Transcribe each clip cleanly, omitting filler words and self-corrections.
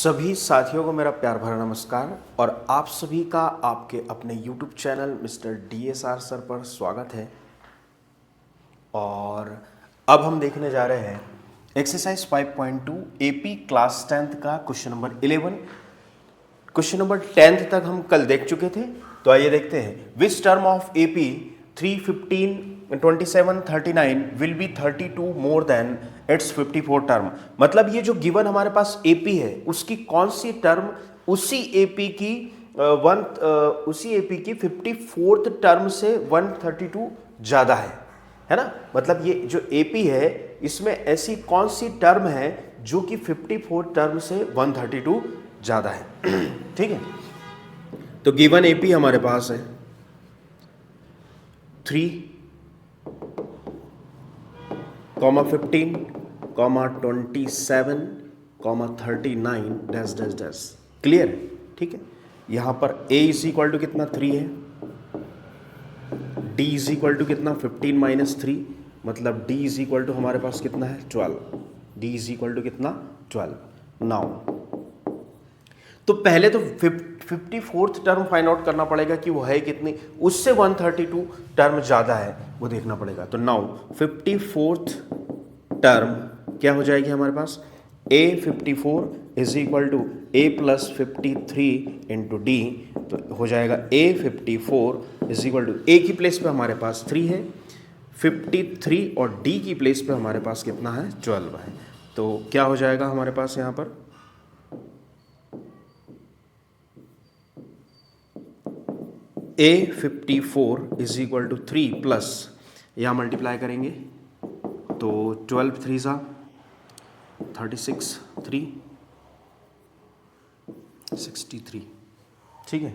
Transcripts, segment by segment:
सभी साथियों को मेरा प्यार भरा नमस्कार और आप सभी का आपके अपने YouTube channel mister DSR sir पर स्वागत है। और अब हम देखने जा रहे हैं एक्सरसाइज 5.2 AP क्लास 10th का question number 11। Question number 10th तक हम कल देख चुके थे, तो आइए देखते हैं। Which term of AP 315 27 39 will be 32 more than it's 54 term. मतलब ये जो गिवन हमारे पास AP है उसकी कौन सी टर्म उसी AP की 54th टर्म से 132 ज्यादा है ना। मतलब ये जो AP है इसमें ऐसी कौन सी टर्म है जो कि 54 टर्म से 132 ज्यादा है। ठीक है, तो गिवन AP हमारे पास है 3, 15, 27, 39 डैश डैश डैश। क्लियर है? ठीक है, यहां पर A इज इक्वल टू कितना 3 है, D इज इक्वल टू कितना 15 माइनस 3, मतलब D इज इक्वल टू हमारे पास कितना है 12। D इज इक्वल टू कितना 12। नाउ तो पहले तो 54th टर्म फाइंड आउट करना पड़ेगा कि वो है कितनी, उससे 132 टर्म ज्यादा है वो देखना पड़ेगा। तो नाउ 54th टर्म क्या हो जाएगी हमारे पास, A54 is equal to A plus 53 into D. तो हो जाएगा A54 is equal to A की प्लेस पे हमारे पास 3 है, 53 और D की प्लेस पे हमारे पास कितना है 12 है। तो क्या हो जाएगा हमारे पास यहाँ पर A54 is equal to 3 plus यहाँ मल्टीप्लाई करेंगे तो 12 3 सा 36 3 63। ठीक है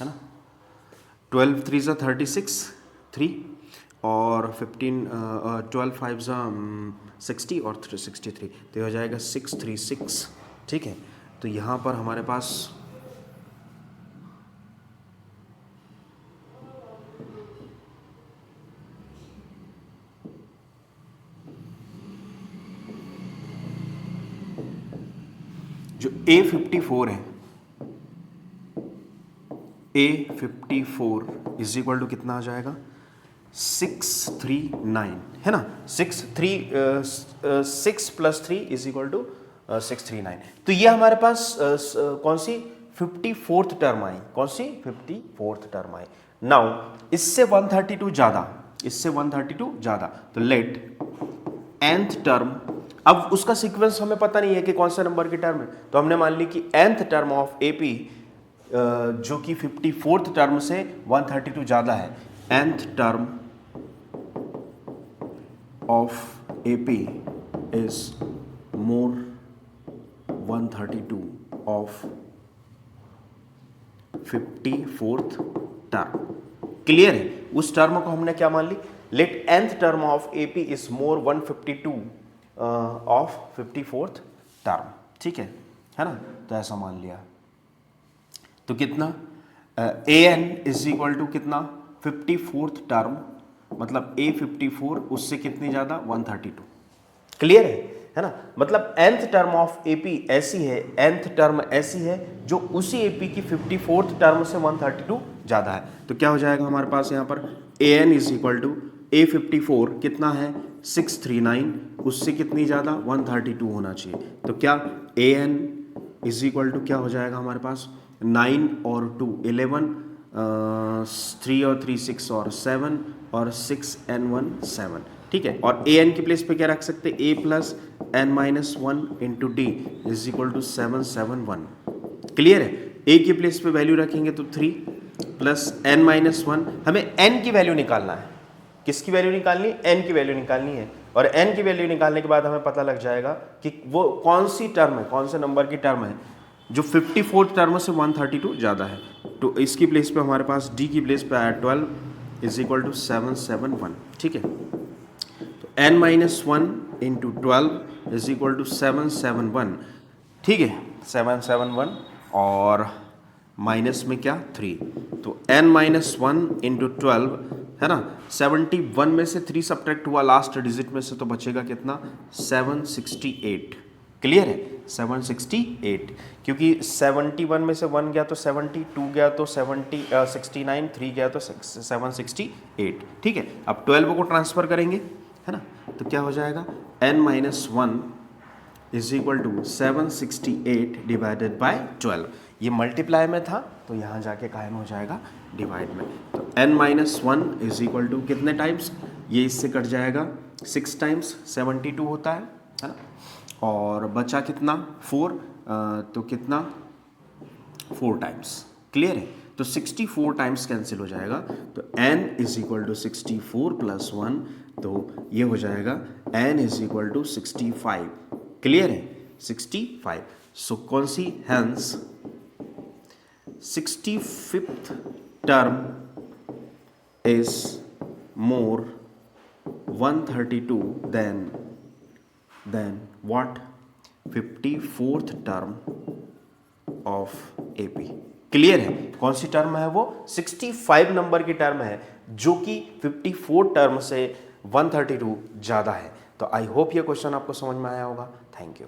ना, 12 3 सा 36 3 और 12 5 सा 60 और 63, तो हो जाएगा 636। ठीक है, तो यहाँ पर हमारे पास जो A54 है, A54 इज इक्वल टू कितना आ जाएगा 639 है ना। 6 प्लस 3 इज इक्वल टू 639। तो ये हमारे पास कौन सी 54th टर्म आई, कौन सी 54th टर्म आई। नाउ इससे 132 ज्यादा, इससे 132 ज्यादा, तो लेट nth टर्म, अब उसका सीक्वेंस हमें पता नहीं है कि कौन सा नंबर की टर्म है, तो हमने मान ली कि nth टर्म ऑफ AP जो कि 54th टर्म से 132 ज्यादा है, nth term of AP is more 132 of 54th term. Clear है? उस टर्म को हमने क्या मान ली, let nth term of AP is more 152 of 54th term. ठीक है ना, तो ऐसा मान लिया। तो कितना AN इज इक्वल टू कितना 54th टर्म, मतलब A54 उससे कितनी ज्यादा 132। क्लियर है ना। मतलब nth टर्म ऑफ AP ऐसी है, nth टर्म ऐसी है जो उसी AP की 54th टर्म से 132 ज्यादा है। तो क्या हो जाएगा हमारे पास यहाँ पर AN is equal to A54 कितना है 639, उससे कितनी ज्यादा 132 होना चाहिए। तो क्या AN इज इक्वल टू क्या हो जाएगा हमारे पास 9 और 2 11, 3 और 3 6 और 7 और 6 and 1 7। ठीक है, और AN की प्लेस पे क्या रख सकते हैं A plus n minus 1 into D is equal to 771। Clear है? A की प्लेस पे वैल्यू रखेंगे तो 3 प्लस n माइनस 1, हमें n की वैल्यू निकालना है। किसकी वैल्यू निकालनी है? n की वैल्यू निकालनी है। और n की वैल्यू निकालने के बाद हमें पता लग जाएगा कि वो कौन सी टर्म है, कौन से नंबर की टर्म है जो 54th टर्म से 132 ज़्यादा है। तो इसकी प्लेस पे हमारे पास d की प्लेस पे आया 12 इज इक्वल टू 771। ठीक है, तो n minus 1 into 12 is equal to 771। ठीक है, 771 और माइनस में क्या 3, तो n माइनस 1 इंटू 12 है ना, 71 में से 3 सब्ट्रैक्ट हुआ लास्ट डिजिट में से, तो बचेगा कितना, 768। क्लियर है, 768, क्योंकि 71 में से 1 गया तो 70, 2 गया तो 69, 3 गया तो 768। ठीक है, अब 12 को ट्रांसफर करेंगे, है ना, तो क्या हो जाएगा, n-1 is equal to 768 divided by 12। ये मल्टीप्लाई में था तो यहाँ जाके कायम हो जाएगा डिवाइड में। तो n-1 इज इक्वल टू कितने टाइम्स, ये इससे कट जाएगा, 6 टाइम्स 72 होता है ना, और बचा कितना 4, तो कितना 4 टाइम्स। क्लियर है, तो 64 टाइम्स कैंसिल हो जाएगा, तो n is equal to 64 plus 1, तो ये हो जाएगा n is equal to 65। Clear है, 65। सो कौन सी, hence 65th term is more 132 than what, 54th term of AP. Clear है, कौन सी टर्म है वो, 65 नंबर की टर्म है जो कि 54 टर्म से 132 ज़्यादा है। तो आई होप ये क्वेश्चन आपको समझ में आया होगा। Thank you.